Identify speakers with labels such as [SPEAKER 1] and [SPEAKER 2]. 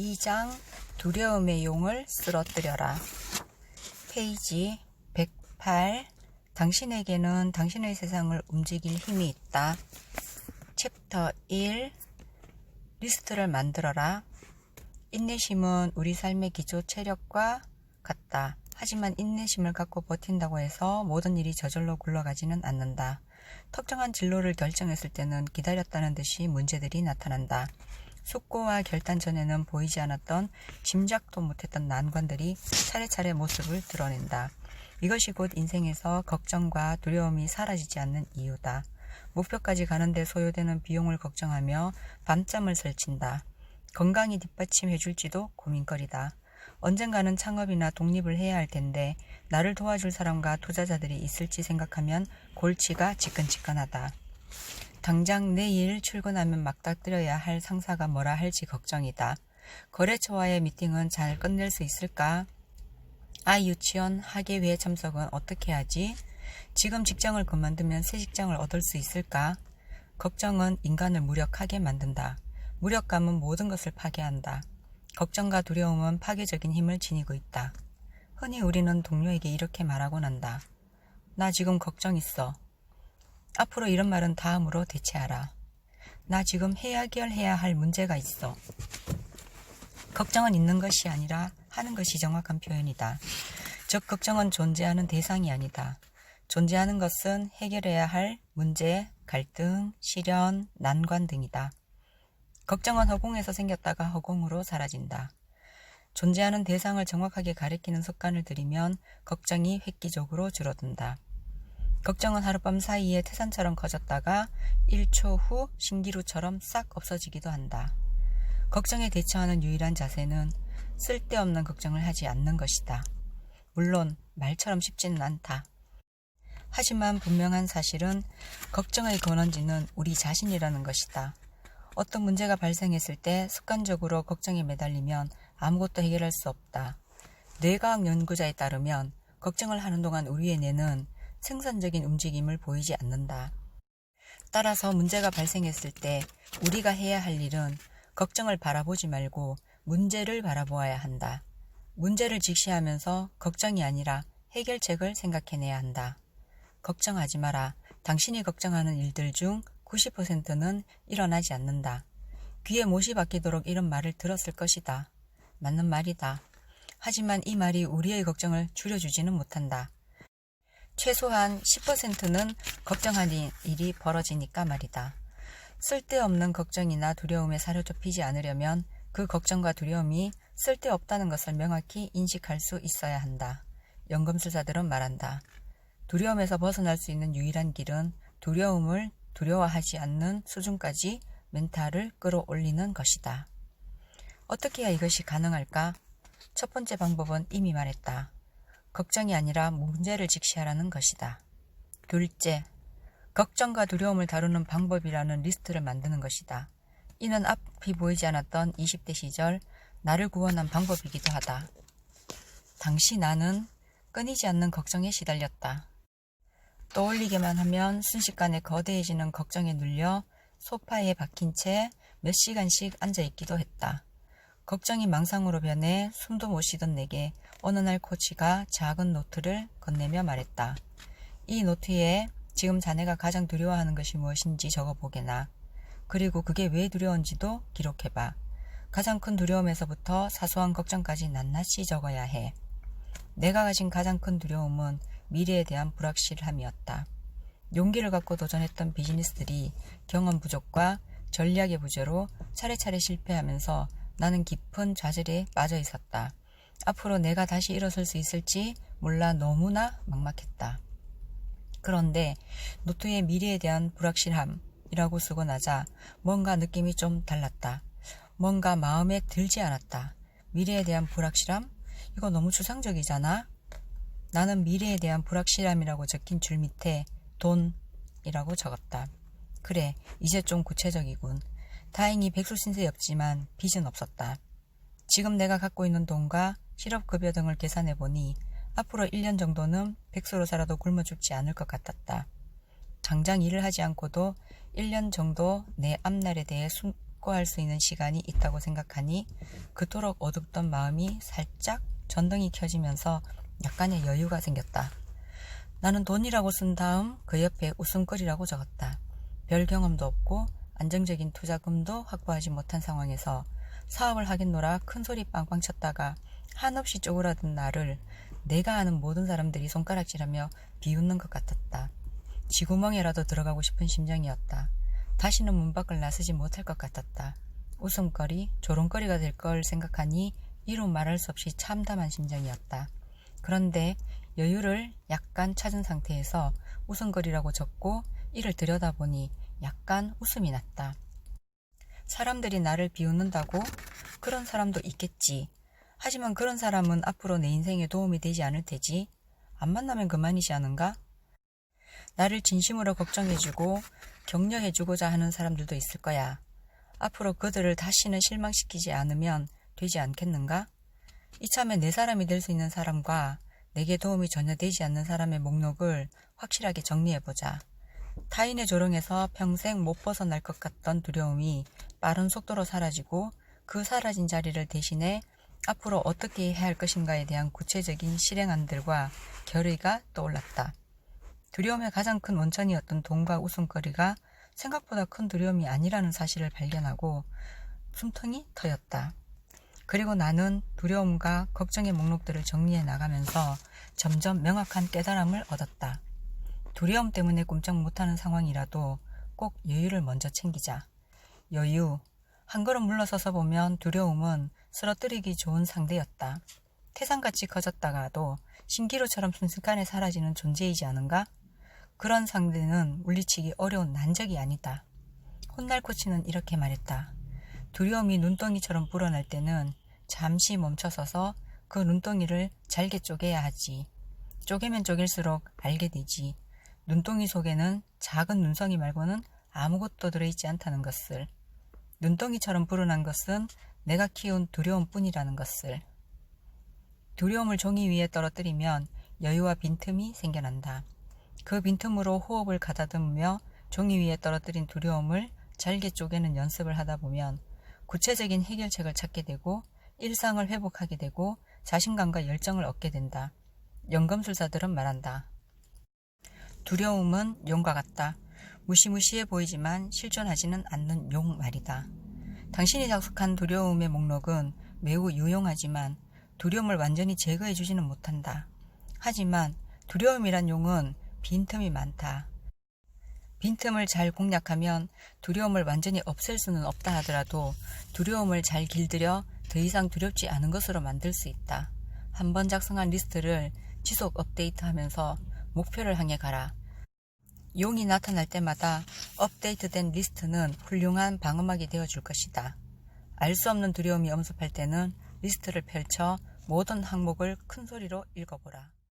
[SPEAKER 1] 2장 두려움의 용을 쓰러뜨려라. 페이지 108. 당신에게는 당신의 세상을 움직일 힘이 있다. 챕터 1. 리스트를 만들어라. 인내심은 우리 삶의 기초 체력과 같다. 하지만 인내심을 갖고 버틴다고 해서 모든 일이 저절로 굴러가지는 않는다. 특정한 진로를 결정했을 때는 기다렸다는 듯이 문제들이 나타난다. 숙고와 결단 전에는 보이지 않았던, 짐작도 못했던 난관들이 차례차례 모습을 드러낸다. 이것이 곧 인생에서 걱정과 두려움이 사라지지 않는 이유다. 목표까지 가는데 소요되는 비용을 걱정하며 밤잠을 설친다. 건강이 뒷받침해줄지도 고민거리다. 언젠가는 창업이나 독립을 해야 할 텐데 나를 도와줄 사람과 투자자들이 있을지 생각하면 골치가 지끈지끈하다. 당장 내일 출근하면 맞닥뜨려야 할 상사가 뭐라 할지 걱정이다. 거래처와의 미팅은 잘 끝낼 수 있을까? 아이 유치원 학예회 참석은 어떻게 하지? 지금 직장을 그만두면 새 직장을 얻을 수 있을까? 걱정은 인간을 무력하게 만든다. 무력감은 모든 것을 파괴한다. 걱정과 두려움은 파괴적인 힘을 지니고 있다. 흔히 우리는 동료에게 이렇게 말하곤 한다. 나 지금 걱정 있어. 앞으로 이런 말은 다음으로 대체하라. 나 지금 해결해야 할 문제가 있어. 걱정은 있는 것이 아니라 하는 것이 정확한 표현이다. 즉, 걱정은 존재하는 대상이 아니다. 존재하는 것은 해결해야 할 문제, 갈등, 시련, 난관 등이다. 걱정은 허공에서 생겼다가 허공으로 사라진다. 존재하는 대상을 정확하게 가리키는 습관을 들이면 걱정이 획기적으로 줄어든다. 걱정은 하룻밤 사이에 태산처럼 커졌다가 1초 후 신기루처럼 싹 없어지기도 한다. 걱정에 대처하는 유일한 자세는 쓸데없는 걱정을 하지 않는 것이다. 물론 말처럼 쉽지는 않다. 하지만 분명한 사실은 걱정의 근원지는 우리 자신이라는 것이다. 어떤 문제가 발생했을 때 습관적으로 걱정에 매달리면 아무것도 해결할 수 없다. 뇌과학 연구자에 따르면 걱정을 하는 동안 우리의 뇌는 생산적인 움직임을 보이지 않는다. 따라서 문제가 발생했을 때 우리가 해야 할 일은 걱정을 바라보지 말고 문제를 바라보아야 한다. 문제를 직시하면서 걱정이 아니라 해결책을 생각해내야 한다. 걱정하지 마라. 당신이 걱정하는 일들 중 90%는 일어나지 않는다. 귀에 못이 박히도록 이런 말을 들었을 것이다. 맞는 말이다. 하지만 이 말이 우리의 걱정을 줄여주지는 못한다. 최소한 10%는 걱정하는 일이 벌어지니까 말이다. 쓸데없는 걱정이나 두려움에 사로잡히지 않으려면 그 걱정과 두려움이 쓸데없다는 것을 명확히 인식할 수 있어야 한다. 연금술사들은 말한다. 두려움에서 벗어날 수 있는 유일한 길은 두려움을 두려워하지 않는 수준까지 멘탈을 끌어올리는 것이다. 어떻게 해야 이것이 가능할까? 첫 번째 방법은 이미 말했다. 걱정이 아니라 문제를 직시하라는 것이다. 둘째, 걱정과 두려움을 다루는 방법이라는 리스트를 만드는 것이다. 이는 앞이 보이지 않았던 20대 시절 나를 구원한 방법이기도 하다. 당시 나는 끊이지 않는 걱정에 시달렸다. 떠올리기만 하면 순식간에 거대해지는 걱정에 눌려 소파에 박힌 채 몇 시간씩 앉아있기도 했다. 걱정이 망상으로 변해 숨도 못 쉬던 내게 어느 날 코치가 작은 노트를 건네며 말했다. 이 노트에 지금 자네가 가장 두려워하는 것이 무엇인지 적어보게나. 그리고 그게 왜 두려운지도 기록해봐. 가장 큰 두려움에서부터 사소한 걱정까지 낱낱이 적어야 해. 내가 가진 가장 큰 두려움은 미래에 대한 불확실함이었다. 용기를 갖고 도전했던 비즈니스들이 경험 부족과 전략의 부재로 차례차례 실패하면서 나는 깊은 좌절에 빠져 있었다. 앞으로 내가 다시 일어설 수 있을지 몰라 너무나 막막했다. 그런데 노트에 미래에 대한 불확실함이라고 쓰고 나자 뭔가 느낌이 좀 달랐다. 뭔가 마음에 들지 않았다. 미래에 대한 불확실함? 이거 너무 추상적이잖아? 나는 미래에 대한 불확실함이라고 적힌 줄 밑에 돈이라고 적었다. 그래, 이제 좀 구체적이군. 다행히 백수신세 없지만 빚은 없었다. 지금 내가 갖고 있는 돈과 실업급여 등을 계산해보니 앞으로 1년 정도는 백수로 살아도 굶어 죽지 않을 것 같았다. 당장 일을 하지 않고도 1년 정도 내 앞날에 대해 확고할 수 있는 시간이 있다고 생각하니 그토록 어둡던 마음이 살짝 전등이 켜지면서 약간의 여유가 생겼다. 나는 돈이라고 쓴 다음 그 옆에 웃음거리라고 적었다. 별 경험도 없고 안정적인 투자금도 확보하지 못한 상황에서 사업을 하겠노라 큰소리 빵빵 쳤다가 한없이 쪼그라든 나를 내가 아는 모든 사람들이 손가락질하며 비웃는 것 같았다. 쥐구멍에라도 들어가고 싶은 심정이었다. 다시는 문 밖을 나서지 못할 것 같았다. 웃음거리, 조롱거리가 될 걸 생각하니 이루 말할 수 없이 참담한 심정이었다. 그런데 여유를 약간 찾은 상태에서 웃음거리라고 적고 이를 들여다보니 약간 웃음이 났다. 사람들이 나를 비웃는다고? 그런 사람도 있겠지. 하지만 그런 사람은 앞으로 내 인생에 도움이 되지 않을 테지. 안 만나면 그만이지 않은가? 나를 진심으로 걱정해주고 격려해주고자 하는 사람들도 있을 거야. 앞으로 그들을 다시는 실망시키지 않으면 되지 않겠는가? 이참에 내 사람이 될 수 있는 사람과 내게 도움이 전혀 되지 않는 사람의 목록을 확실하게 정리해보자. 타인의 조롱에서 평생 못 벗어날 것 같던 두려움이 빠른 속도로 사라지고 그 사라진 자리를 대신해 앞으로 어떻게 해야 할 것인가에 대한 구체적인 실행안들과 결의가 떠올랐다. 두려움의 가장 큰 원천이었던 돈과 웃음거리가 생각보다 큰 두려움이 아니라는 사실을 발견하고 숨통이 터였다. 그리고 나는 두려움과 걱정의 목록들을 정리해 나가면서 점점 명확한 깨달음을 얻었다. 두려움 때문에 꼼짝 못하는 상황이라도 꼭 여유를 먼저 챙기자. 여유. 한 걸음 물러서서 보면 두려움은 쓰러뜨리기 좋은 상대였다. 태산같이 커졌다가도 신기루처럼 순식간에 사라지는 존재이지 않은가? 그런 상대는 물리치기 어려운 난적이 아니다. 훗날 코치는 이렇게 말했다. 두려움이 눈덩이처럼 불어날 때는 잠시 멈춰서서 그 눈덩이를 잘게 쪼개야 하지. 쪼개면 쪼갤수록 알게 되지. 눈덩이 속에는 작은 눈송이 말고는 아무것도 들어있지 않다는 것을. 눈덩이처럼 불어난 것은 내가 키운 두려움뿐이라는 것을. 두려움을 종이 위에 떨어뜨리면 여유와 빈틈이 생겨난다. 그 빈틈으로 호흡을 가다듬으며 종이 위에 떨어뜨린 두려움을 잘게 쪼개는 연습을 하다 보면 구체적인 해결책을 찾게 되고 일상을 회복하게 되고 자신감과 열정을 얻게 된다. 연금술사들은 말한다. 두려움은 용과 같다. 무시무시해 보이지만 실존하지는 않는 용 말이다. 당신이 작성한 두려움의 목록은 매우 유용하지만 두려움을 완전히 제거해 주지는 못한다. 하지만 두려움이란 용은 빈틈이 많다. 빈틈을 잘 공략하면 두려움을 완전히 없앨 수는 없다 하더라도 두려움을 잘 길들여 더 이상 두렵지 않은 것으로 만들 수 있다. 한번 작성한 리스트를 지속 업데이트하면서 목표를 향해 가라. 용이 나타날 때마다 업데이트된 리스트는 훌륭한 방어막이 되어줄 것이다. 알 수 없는 두려움이 엄습할 때는 리스트를 펼쳐 모든 항목을 큰 소리로 읽어보라.